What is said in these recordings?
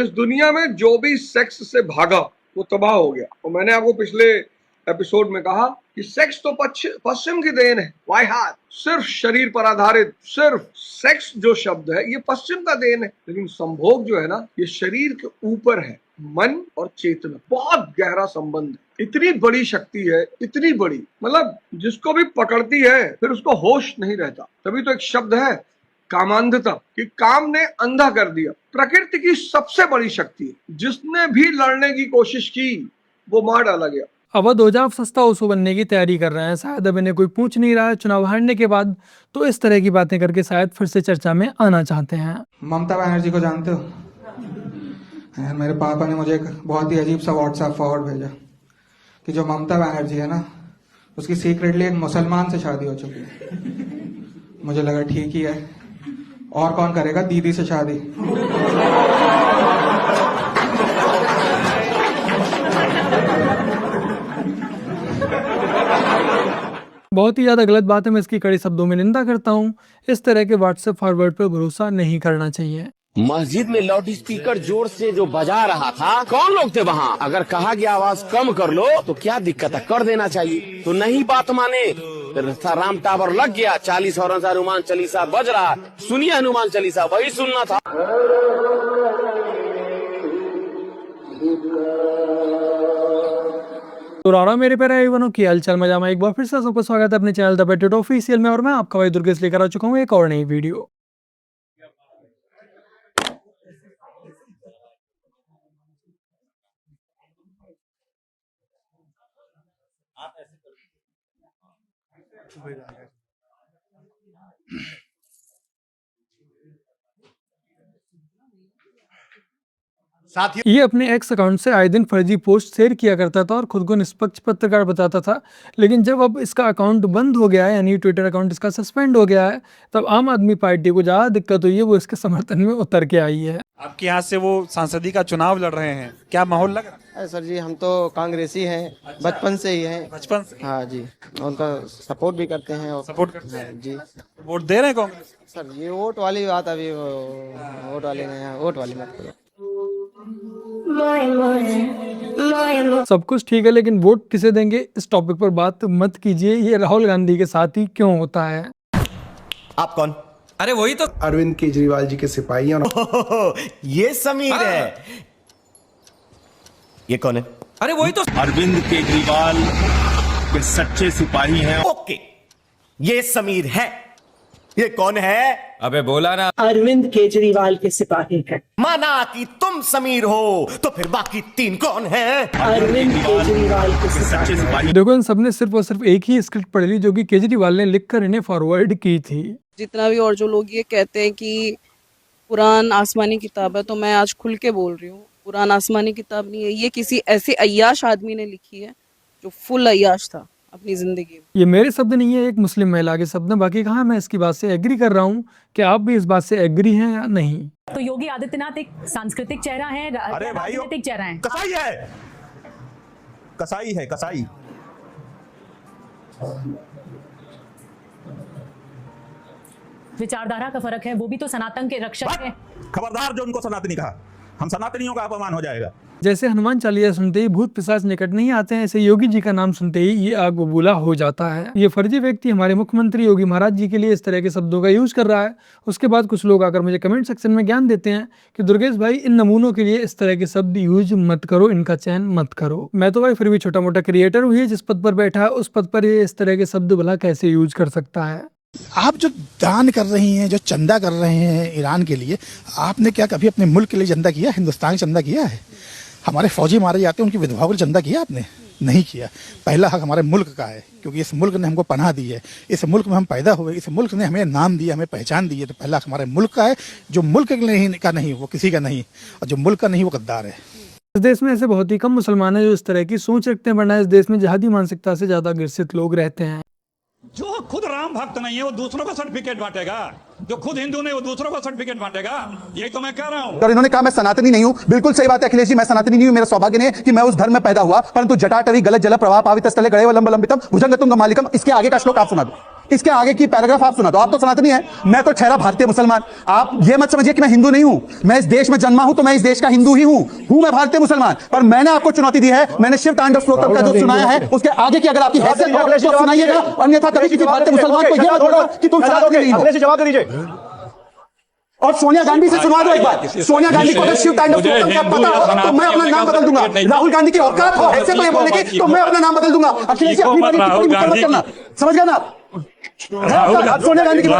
इस दुनिया में जो भी सेक्स से भागा वो तबाह हो गया। और मैंने आपको पिछले एपिसोड में कहा कि सेक्स तो पश्चिम की देन है। वाई हाथ सिर्फ शरीर पर आधारित, सिर्फ सेक्स जो शब्द है ये पश्चिम का देन है। लेकिन संभोग जो है ना, ये शरीर के ऊपर है। मन और चेतना बहुत गहरा संबंध है। इतनी बड़ी शक्ति है, इतनी बड़ी, मतलब जिसको भी पकड़ती है फिर उसको होश नहीं रहता। तभी तो एक शब्द है कामांधता, कि काम ने अंधा कर दिया। प्रकृति की सबसे बड़ी शक्ति, जिसने भी लड़ने की कोशिश की वो मार डाला गया। अवध ओझा सस्ता ओसू बनने की तैयारी कर रहे हैं। शायद अब इन्हें कोई पूछ नहीं रहा है चुनाव हारने के बाद, तो इस तरह की बातें करके शायद फिर से चर्चा में आना चाहते हैं। ममता बनर्जी को जानते हो? मेरे पापा ने मुझे एक बहुत ही अजीब सा व्हाट्सएप फॉरवर्ड भेजा कि जो ममता बनर्जी है ना, उसकी सीक्रेटली एक मुसलमान से शादी हो चुकी है। मुझे लगा ठीक ही है, और कौन करेगा दीदी से शादी। बहुत ही ज्यादा गलत बात है, मैं इसकी कड़े शब्दों में निंदा करता हूँ। इस तरह के व्हाट्सएप फॉरवर्ड पर भरोसा नहीं करना चाहिए। मस्जिद में लाउड स्पीकर जोर से जो बजा रहा था, कौन लोग थे वहाँ? अगर कहा गया आवाज कम कर लो तो क्या दिक्कत है, कर देना चाहिए। तो नहीं बात माने, राम टावर लग गया, 40 और हनुमान चालीसा बज रहा, सुनिए हनुमान चालीसा, वही सुनना था। तो राणा मेरे प्यारे भाई की हालचाल मजा में एक बार फिर से सबका स्वागत है अपने चैनल द पेटेट ऑफिशियल में। और मैं आपका भाई दुर्गेश लेकर आ चुका हूँ एक और नई वीडियो। ये अपने एक्स अकाउंट से आए दिन फर्जी पोस्ट शेयर किया करता था और खुद को निष्पक्ष पत्रकार बताता था। लेकिन जब अब इसका अकाउंट बंद हो गया है, यानी ट्विटर अकाउंट इसका सस्पेंड हो गया है, तब आम आदमी पार्टी को ज़्यादा दिक्कत हुई है, वो इसके समर्थन में उतर के आई है। आपके यहाँ से वो सांसदी का चुनाव लड़ रहे हैं, क्या माहौल लग रहा है? सर जी हम तो कांग्रेसी हैं, बचपन से ही हैं। बचपन से? हाँ जी, उनका सपोर्ट भी करते हैं और सपोर्ट करते हैं जी। वोट दे रहे हैं कांग्रेस? सर ये वोट वाली बात अभी वोट वाली नहीं, वोट वाली मत करो। सब कुछ ठीक है, लेकिन वोट किसे देंगे इस टॉपिक पर बात मत कीजिए। ये राहुल गांधी के साथ ही क्यों होता है? आप कौन? अरे वही तो अरविंद केजरीवाल जी के सिपाही हैं। ये समीर है। ये कौन है? अरे वही तो अरविंद केजरीवाल के सच्चे सिपाही हैं। ओके, ये समीर है। ये कौन है? अबे बोला ना, अरविंद केजरीवाल के सिपाही हैं। माना कि तुम समीर हो, तो फिर बाकी 3 कौन हैं? अरविंद केजरीवाल के सच्चे सिपाही। देखो, इन सबने सिर्फ और सिर्फ एक ही स्क्रिप्ट पढ़ ली, जो कि केजरीवाल ने लिखकर इन्हें फॉरवर्ड की थी। जितना भी और जो लोग ये कहते हैं कि कुरान आसमानी किताब है, तो मैं आज खुल के बोल रही हूँ, कुरान आसमानी किताब नहीं है। ये किसी ऐसे अय्याश आदमी ने लिखी है जो फुल अय्याश था अपनी जिंदगी में। ये मेरे शब्द नहीं है, एक मुस्लिम महिला के शब्द हैं। बाकी कहाँ मैं इसकी बात से एग्री कर रहा हूँ। क्या आप भी इस बात से एग्री हैं या नहीं? तो योगी आदित्यनाथ एक सांस्कृतिक चेहरा है, राजनीतिक चेहरा है। कसाई है, कसाई है, कसाई। विचारधारा का फर्क है, वो भी तो सनातन के रक्षक है। खबरदार जो उनको सनातनी कहा, हम सनातनियों का अपमान हो जाएगा। जैसे हनुमान चालीसा सुनते ही भूत पिशाच निकट नहीं आते हैं, ऐसे योगी जी का नाम सुनते ही ये आग बबूला हो जाता है। ये फर्जी व्यक्ति हमारे मुख्यमंत्री योगी महाराज जी के लिए इस तरह के शब्दों का यूज कर रहा है। उसके बाद कुछ लोग आकर मुझे कमेंट सेक्शन में ज्ञान देते हैं कि दुर्गेश भाई, इन नमूनों के लिए इस तरह के शब्द यूज मत करो, इनका चयन मत करो। मैं तो भाई फिर भी छोटा मोटा क्रिएटर हुई, जिस पद पर बैठा है उस पद पर ये इस तरह के शब्द भला कैसे यूज कर सकता है? आप जो दान कर रही हैं, जो चंदा कर रहे हैं ईरान के लिए, आपने क्या कभी अपने मुल्क के लिए चंदा किया? हिंदुस्तान चंदा किया है? हमारे फौजी मारे जाते हैं, उनकी विधवाओं को चंदा किया आपने? नहीं किया। पहला हक हमारे मुल्क का है, क्योंकि इस मुल्क ने हमको पनाह दी है, इस मुल्क में हम पैदा हुए, इस मुल्क ने हमें नाम दिया, हमें पहचान दी है। तो पहला हक हमारे मुल्क का है। जो मुल्क का नहीं वो किसी का नहीं, और जो मुल्क का नहीं वो गद्दार है। इस देश में ऐसे बहुत ही कम मुसलमान हैं जो इस तरह की सोच रखते हैं, वरना इस देश में जिहादी मानसिकता से ज्यादा ग्रसित लोग रहते हैं। जो खुद राम भक्त नहीं है वो दूसरों को सर्टिफिकेट बांटेगा, जो खुद हिंदू नहीं वो दूसरों को सर्टिफिकेट बांटेगा। यही तो मैं कह रहा हूँ। इन्होंने कहा मैं सनातनी नहीं हूँ। बिल्कुल सही बात है अखिलेश जी, मैं सनातनी नहीं हूँ। मेरा सौभाग्य नहीं है कि मैं उस धर्म में पैदा हुआ, परंतु जटाटवी गलत जल प्रवाह पावित स्थले गणे वलंब लंबितम भुजंगतुंग मालिकम, इसके आगे का श्लोक आप सुना दो। इसके आगे की पैराग्राफ आप सुना दो। आप तो सनातनी है, मैं तो ठहरा भारतीय मुसलमान। आप ये मत समझिए कि मैं हिंदू नहीं हूं, मैं इस देश में जन्मा हूं तो मैं इस देश का हिंदू ही हूं मैं भारतीय मुसलमान। पर मैंने आपको चुनौती दी है, मैंने शिव तांडव स्तोत्रम का जो सुनाया है उसके आगे की अगर आपकी हैसियत हो तो सुनाइएगा, अन्यथा कभी किसी भारतीय मुसलमान को यह मत होगा कि तुम सनातनी नहीं हो। जवाब दे दीजिए। और सोनिया गांधी से सुनवा दो एक बार। सोनिया गांधी को अगर शिव तांडव स्तोत्रम का पता हो तो मैं अपना नाम बदल दूंगा। राहुल गांधी की औकात हो ऐसे तो ये बोलने की तो मैं अपना नाम बदल दूंगा। अखिलेश जी अपनी बात मत करना, समझ गया ना? सोनिया गांधी की है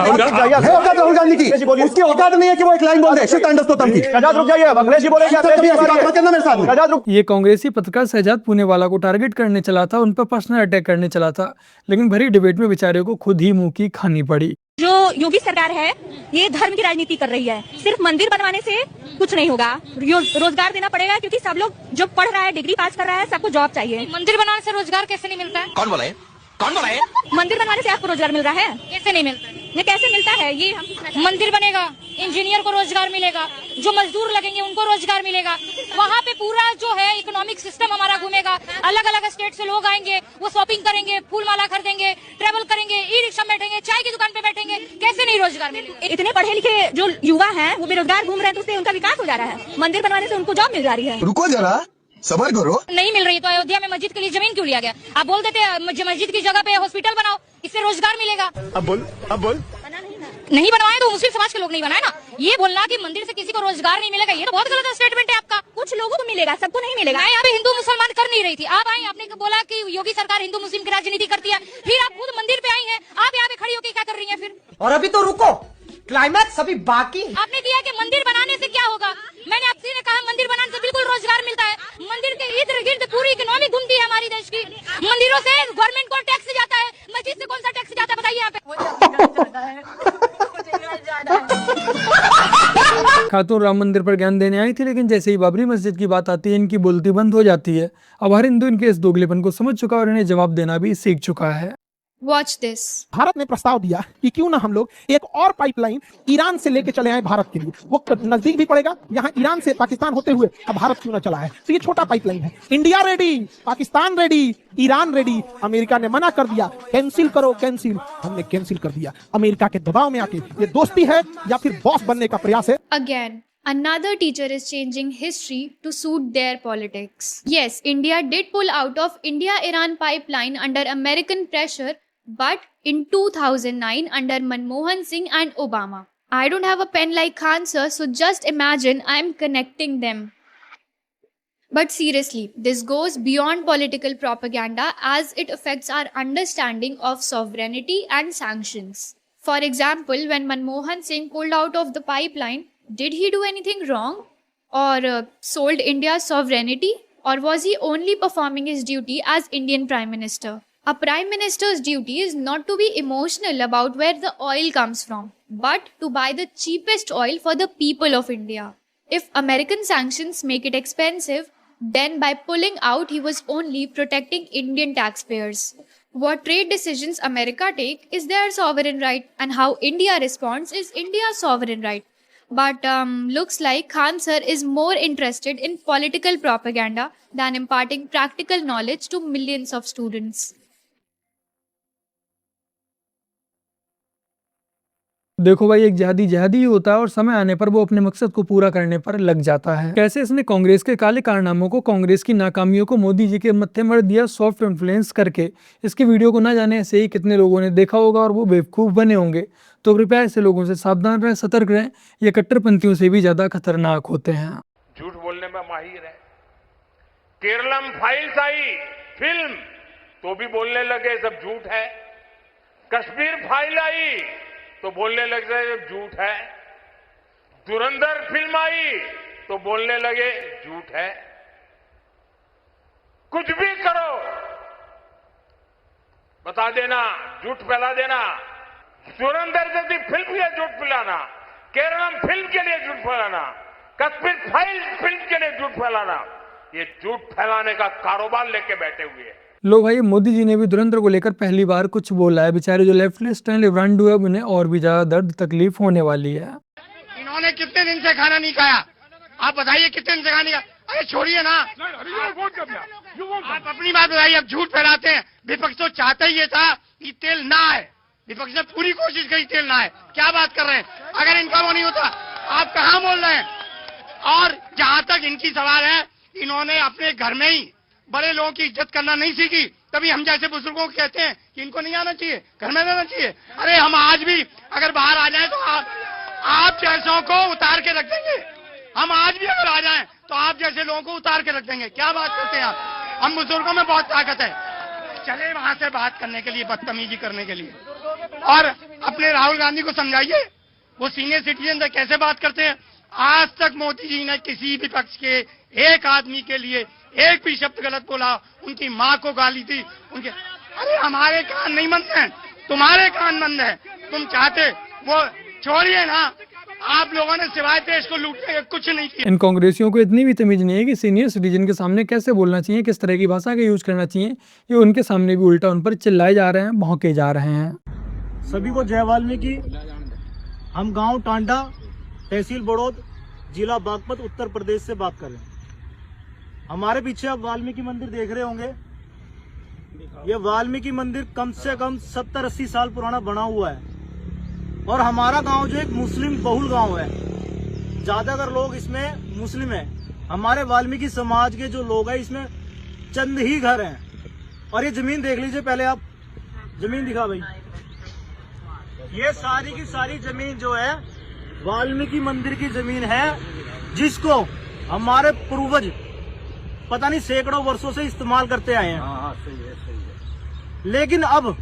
औकात, राहुल गांधी की उसकी औकात नहीं है कि वो एक लाइन बोल दे शिव तांडव स्तोत्रम की। रुक जाइए, अखिलेश जी बोलेंगे, कभी ऐसी बात मत करना मेरे साथ। ये कांग्रेसी पत्रकार शहजाद पूनेवाला को टारगेट करने चला था, उन पर पर्सनल अटैक करने चला था, लेकिन भरी डिबेट में बेचारे को खुद ही मुंह की खानी पड़ी। जो योगी सरकार है ये धर्म की राजनीति कर रही है। सिर्फ मंदिर बनवाने से कुछ नहीं होगा, रोजगार देना पड़ेगा, क्योंकि सब लोग जो पढ़ रहा है, डिग्री पास कर रहा है, सबको जॉब चाहिए। मंदिर बनाने से रोजगार कैसे नहीं मिलता है? कौन बोला है? कौन बोला है? मंदिर बनवाने से आपको रोजगार मिल रहा है? कैसे नहीं मिलता है? ये कैसे मिलता है? ये मंदिर बनेगा, इंजीनियर को रोजगार मिलेगा, जो मजदूर लगेंगे उनको रोजगार मिलेगा, वहाँ पे पूरा जो है इकोनॉमिक सिस्टम हमारा घूमेगा। अलग अलग स्टेट से लोग आएंगे, वो शॉपिंग करेंगे, फूल माला खरीदेंगे, ट्रेवल करेंगे, ई रिक्शा में बैठेंगे, चाय की दुकान पे बैठेंगे, कैसे नहीं रोजगार मिलेगा? इतने पढ़े लिखे जो युवा हैं वो बेरोजगार घूम रहे हैं, तो उससे उनका विकास हो जा रहा है। मंदिर बनवाने से उनको जॉब मिल जा रही है। रुको जरा, सबर करो। नहीं मिल रही तो अयोध्या में मस्जिद के लिए जमीन क्यों लिया गया? आप बोल देते मस्जिद की जगह पे हॉस्पिटल बनाओ, इससे रोजगार मिलेगा। अब बोल नहीं बनवाए तो मुस्लिम समाज के लोग नहीं बनाए ना। ये बोलना कि मंदिर से किसी को रोजगार नहीं मिलेगा, ये तो बहुत गलत स्टेटमेंट है आपका। कुछ लोगों को मिलेगा, सबको नहीं मिलेगा। मैं यहाँ पे हिंदू मुसलमान कर नहीं रही थी, आप आई, आपने बोला कि योगी सरकार हिंदू मुस्लिम की राजनीति करती है, फिर आप खुद मंदिर पे आई हैं, आप यहाँ पे खड़ी होकर क्या कर रही हैं फिर? और अभी तो रुको, क्लाइमैक्स अभी बाकी। आपने किया कि मंदिर बनाने से क्या होगा? मैंने आपसे कहा मंदिर बनाने से बिल्कुल रोजगार मिलता है। मंदिर के इर्द गिर्द पूरी इकोनॉमी घूमती है हमारी देश की। मंदिरों से गवर्नमेंट को टैक्स जाता है, मस्जिद से कौन सा टैक्स जाता है बताइए यहाँ पे? खातून राम मंदिर पर ज्ञान देने आई थी, लेकिन जैसे ही बाबरी मस्जिद की बात आती है इनकी बोलती बंद हो जाती है। अब हर हिंदू इनके इस दोगलेपन को समझ चुका और इन्हें जवाब देना भी सीख चुका है। Watch this. भारत ने प्रस्ताव दिया कि क्यों ना हम लोग एक और पाइपलाइन ईरान से लेके चले आए भारत के लिए। वो नजदीक भी पड़ेगा, यहाँ ईरान से पाकिस्तान होते हुए अब भारत क्यों ना चला है। तो ये छोटा पाइपलाइन है। India ready, Pakistan ready, Iran ready. America ने मना कर दिया, कैंसिल करो, कैंसिल। हमने कैंसिल कर दिया अमेरिका के दबाव में आके। ये दोस्ती है या फिर बॉस बनने का प्रयास है? Again, another teacher is changing history to suit their politics. Yes, India did pull out of India-Iran pipeline under American pressure, but in 2009 under Manmohan Singh and Obama. I don't have a pen like Khan sir, so just imagine I'm connecting them. But seriously, this goes beyond political propaganda as it affects our understanding of sovereignty and sanctions. For example, when Manmohan Singh pulled out of the pipeline, did he do anything wrong? Or sold India's sovereignty? Or was he only performing his duty as Indian Prime Minister? A Prime Minister's duty is not to be emotional about where the oil comes from, but to buy the cheapest oil for the people of India. If American sanctions make it expensive, then by pulling out he was only protecting Indian taxpayers. What trade decisions America take is their sovereign right, and how India responds is India's sovereign right. But looks like Khan sir is more interested in political propaganda than imparting practical knowledge to millions of students. देखो भाई, एक जिहादी जिहादी ही होता है और समय आने पर वो अपने मकसद को पूरा करने पर लग जाता है। कैसे इसने कांग्रेस के काले कारनामों को, कांग्रेस की नाकामियों को मोदी जी के मत्थे मर दिया सॉफ्ट इन्फ्लुएंस करके। इसकी वीडियो को ना जाने ऐसे ही कितने लोगों ने देखा होगा और वो बेवकूफ़ बने होंगे। तो कृपया ऐसे लोगों से सावधान रहें, सतर्क रहें। ये कट्टरपंथियों से भी ज्यादा खतरनाक होते हैं। झूठ बोलने में माहिर है। केरलम फाइल्स आई फिल्म तो भी बोलने लगे सब झूठ है। कश्मीर फाइल आई तो बोलने लगे झूठ है। धुरंधर फिल्म आई तो बोलने लगे झूठ है। कुछ भी करो बता देना, झूठ फैला देना। धुरंधर जैसी फिल्म के लिए झूठ फैलाना, केरलम फिल्म के लिए झूठ फैलाना, कश्मीर फाइल फिल्म के लिए झूठ फैलाना, ये झूठ फैलाने का कारोबार लेके बैठे हुए हैं। लो भाई, मोदी जी ने भी धुरंधर को लेकर पहली बार कुछ बोला है। बेचारे जो लेफ्टिस्ट हैं, लिब्रांडो है, उन्हें और भी ज्यादा दर्द तकलीफ होने वाली है। इन्होंने कितने दिन से खाना नहीं खाया? आप बताइए कितने दिन से खाना नहीं खाया? अरे छोड़िए ना, आप अपनी बात बताइए। अब झूठ फैलाते हैं। विपक्ष तो चाहता ही ये था कि तेल ना आए, विपक्ष ने पूरी कोशिश की खेलना है, क्या बात कर रहे हैं? अगर इनका वो नहीं होता, आप कहाँ बोल रहे हैं? और जहां तक इनकी सवाल है, इन्होंने अपने घर में ही बड़े लोगों की इज्जत करना नहीं सीखी, तभी हम जैसे बुजुर्गों को कहते हैं कि इनको नहीं आना चाहिए, घर में रहना चाहिए। अरे हम आज भी अगर बाहर आ जाएं तो आप जैसों को उतार के रख देंगे। हम आज भी अगर आ जाएं तो आप जैसे लोगों को उतार के रख देंगे। क्या बात करते हैं आप? हम बुजुर्गों में बहुत ताकत है। चले वहां से बात करने के लिए, बदतमीजी करने के लिए। और अपने राहुल गांधी को समझाइए, वो सीनियर सिटीजन से कैसे बात करते हैं। आज तक मोदी जी ने किसी भी पक्ष के एक आदमी के लिए एक भी शब्द गलत बोला, उनकी माँ को गाली दी, उनके। अरे हमारे कान नहीं बंद हैं, तुम्हारे कान बंद है। तुम चाहते वो छोड़िए ना, आप लोगों ने सिवाय देश को लूटने के कुछ नहीं किया। इन कांग्रेसियों को इतनी भी तमीज नहीं है कि सीनियर सिटीजन के सामने कैसे बोलना चाहिए, किस तरह की भाषा का यूज करना चाहिए। ये उनके सामने भी उल्टा उन पर चिल्लाए जा रहे हैं, भौंके जा रहे हैं। सभी को जय वाल्मीकि। हम गांव टांडा, तहसील बड़ौद, जिला बागपत, उत्तर प्रदेश से बात कर रहे हैं। हमारे पीछे आप वाल्मीकि मंदिर देख रहे होंगे। ये वाल्मीकि मंदिर कम से कम 70-80 साल पुराना बना हुआ है। और हमारा गांव जो एक मुस्लिम बहुल गांव है, ज्यादातर लोग इसमें मुस्लिम हैं। हमारे वाल्मीकि समाज के जो लोग हैं, इसमें चंद ही घर हैं। और ये जमीन देख लीजिए, पहले आप जमीन दिखा भाई। ये सारी की सारी जमीन जो है वाल्मीकि मंदिर की जमीन है, जिसको हमारे पूर्वज पता नहीं सैकड़ों वर्षों से इस्तेमाल करते आए हैं। लेकिन अब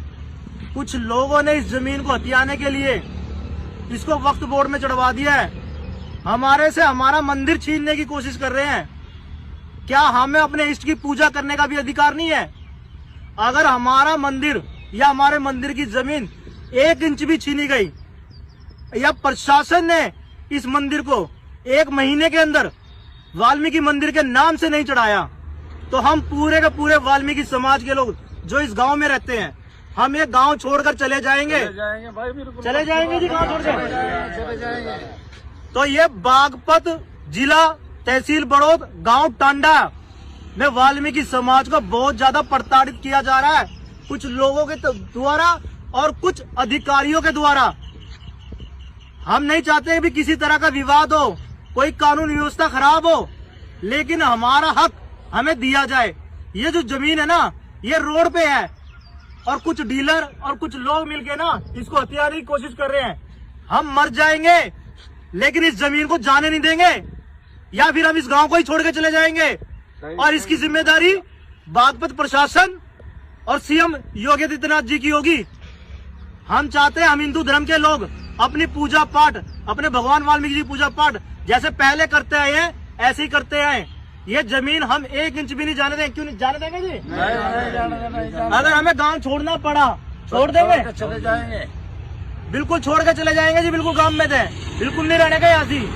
कुछ लोगों ने इस जमीन को हथियाने के लिए इसको वक्फ बोर्ड में चढ़वा दिया है। हमारे से हमारा मंदिर छीनने की कोशिश कर रहे हैं। क्या हमें अपने इष्ट की पूजा करने का भी अधिकार नहीं है? अगर हमारा मंदिर या हमारे मंदिर की जमीन 1 इंच भी छीनी गई, या प्रशासन ने इस मंदिर को 1 महीने के अंदर वाल्मीकि मंदिर के नाम से नहीं चढ़ाया, तो हम पूरे के पूरे वाल्मीकि समाज के लोग जो इस गांव में रहते हैं, हम ये गांव छोड़कर चले जाएंगे। चले जाएंगे जी, गांव छोड़कर चले जाएंगे। तो ये बागपत जिला, तहसील बड़ौद, गांव टांडा में वाल्मीकि समाज को बहुत ज्यादा प्रताड़ित किया जा रहा है, कुछ लोगों के द्वारा और कुछ अधिकारियों के द्वारा। हम नहीं चाहते भी किसी तरह का विवाद हो, कोई कानून व्यवस्था खराब हो, लेकिन हमारा हक हमें दिया जाए। ये जो जमीन है ना, ये रोड पे है, और कुछ डीलर और कुछ लोग मिलके ना इसको हथियाने की कोशिश कर रहे हैं। हम मर जाएंगे लेकिन इस जमीन को जाने नहीं देंगे, या फिर हम इस गांव को ही छोड़ के चले जाएंगे। और इसकी जिम्मेदारी बागपत प्रशासन और सीएम योगी आदित्यनाथ जी की होगी। हम चाहते हैं हम हिंदू धर्म के लोग अपनी पूजा पाठ, अपने भगवान वाल्मीकि जी पूजा पाठ जैसे पहले करते आए हैं, ऐसे ही करते आए। ये जमीन हम 1 इंच भी नहीं जाने देंगे। क्यों नहीं जाने देंगे जी? अगर हमें गांव छोड़ना पड़ा, छोड़ देंगे, चले जाएंगे, बिल्कुल छोड़ के चले जाएंगे जी, बिल्कुल गांव में थे, बिल्कुल नहीं रहने का यहाँ सी।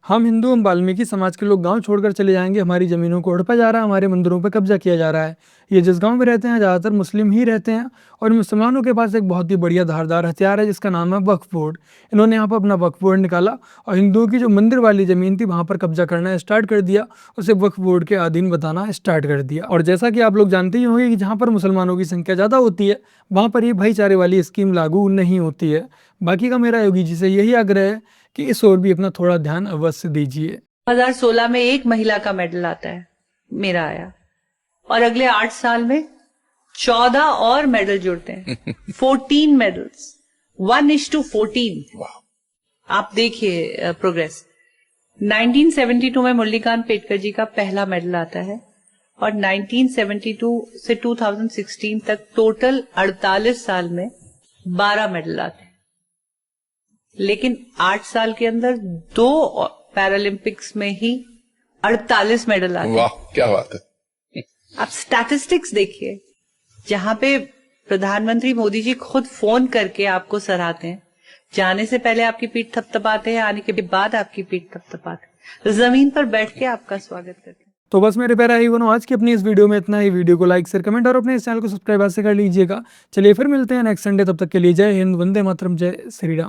हम हिंदू, हम वाल्मीकि समाज के लोग गांव छोड़कर चले जाएंगे। हमारी ज़मीनों को हड़पा जा रहा है, हमारे मंदिरों पर कब्जा किया जा रहा है। ये जिस गांव में रहते हैं ज़्यादातर मुस्लिम ही रहते हैं, और मुसलमानों के पास एक बहुत ही बढ़िया धारदार हथियार है जिसका नाम है वक्फ बोर्ड। इन्होंने यहाँ पर अपना वक्फ बोर्ड निकाला और हिंदुओं की जो मंदिर वाली ज़मीन थी वहाँ पर कब्जा करना स्टार्ट कर दिया, उसे वक्फ बोर्ड के अधीन बताना स्टार्ट कर दिया। और जैसा कि आप लोग जानते ही होंगे कि जहाँ पर मुसलमानों की संख्या ज़्यादा होती है वहाँ पर ये भाईचारे वाली स्कीम लागू नहीं होती है। बाकी का मेरा योगी जी से यही आग्रह है कि इस ओर भी अपना थोड़ा ध्यान अवश्य दीजिए। 2016 में 1 महिला का मेडल आता है, मेरा आया, और अगले 8 साल में 14 और मेडल जुड़ते हैं। 14 मेडल्स, 1:14। आप देखिए प्रोग्रेस। 1972 में मुरलीकांत पेटकर जी का पहला मेडल आता है, और 1972 से 2016 तक टोटल 48 साल में 12 मेडल आते हैं। लेकिन 8 साल के अंदर 2 पैरालंपिक्स में ही 48 मेडल आते हैं। वाह, क्या बात है। आप स्टैटिस्टिक्स देखिए, जहां पे प्रधानमंत्री मोदी जी खुद फोन करके आपको सराहते हैं, जाने से पहले आपकी पीठ थपथपाते हैं, आने के बाद आपकी पीठ थपथपाते हैं, जमीन पर बैठ के आपका स्वागत करते हैं। तो बस मेरे प्यारे भाई बहनों, आज की अपनी इस वीडियो में इतना ही। वीडियो को लाइक, शेयर, कमेंट और अपने इस चैनल को सब्सक्राइब ऐसे कर लीजिएगा। चलिए फिर मिलते हैं नेक्स्ट संडे, तब तक के लिए जय हिंद, वंदे मातरम, जय श्री राम।